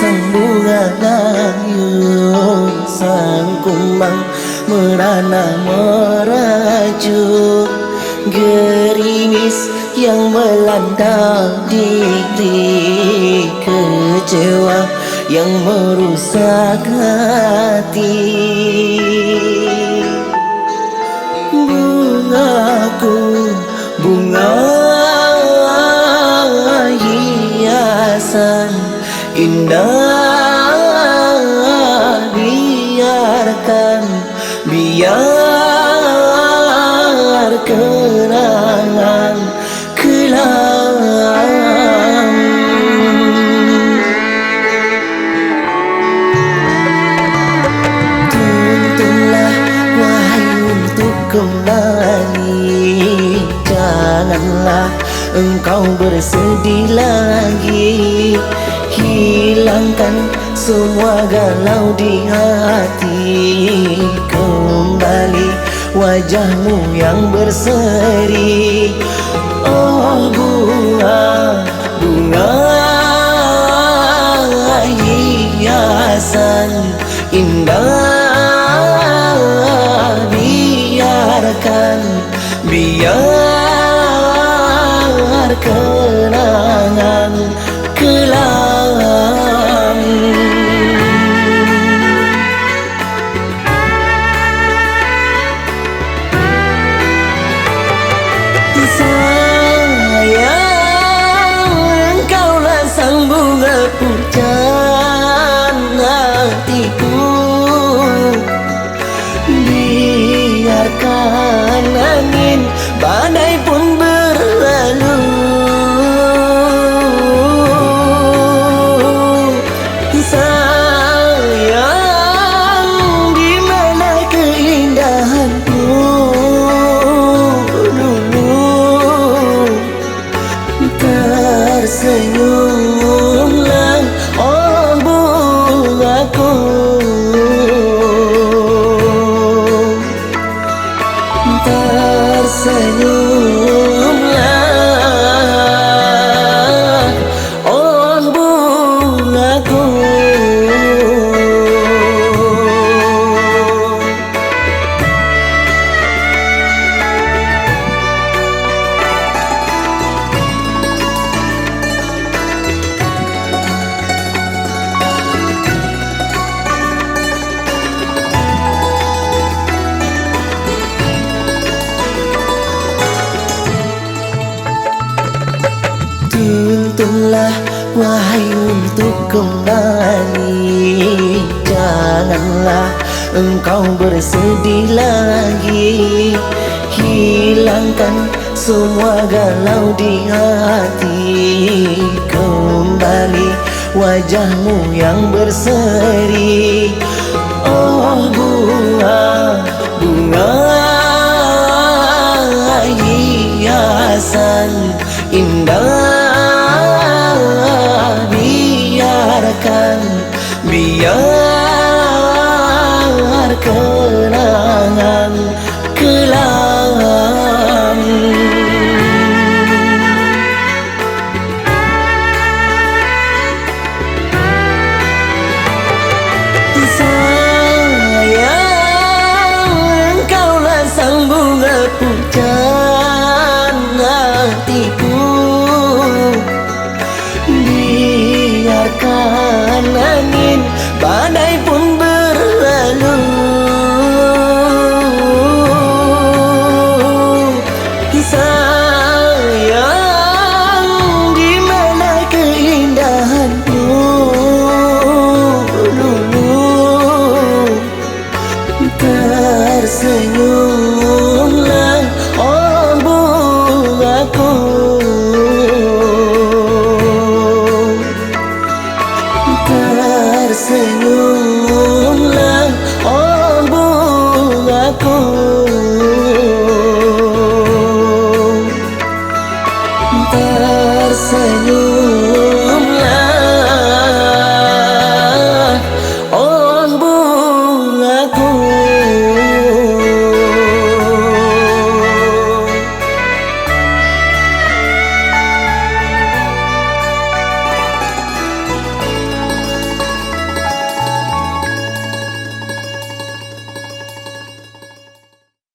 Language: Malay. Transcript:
sang bunga layu, sang kumbang merana merajuk, gerimis yang melanda diri, kecewa yang merusak hati. Bungaku, bunga hiasan indah, biar kenangan kelam. Tuntunlah wahai untuk kembali, janganlah engkau bersedih lagi, hilangkan semua galau di hati, kembali wajahmu yang berseri. Oh bunga, bunga hiasan indah, biar kenangan kelam. Sayang, engkaulah sang bunga pujan hatiku, biarkan angin badai pun berlalu. Sayang, di mana keindahanmu dulu? Tersenyumlah oh bungaku, tersenyumlah oh bungaku. Tuntunlah wahai untuk kembali, janganlah engkau bersedih lagi, hilangkan semua galau di hati, kembali wajahmu yang berseri. Oh bunga, bunga hiasan indah, biar kenangan kelam. Sayang, engkaulah sang bunga pujan hatiku, biarkan angin badai pun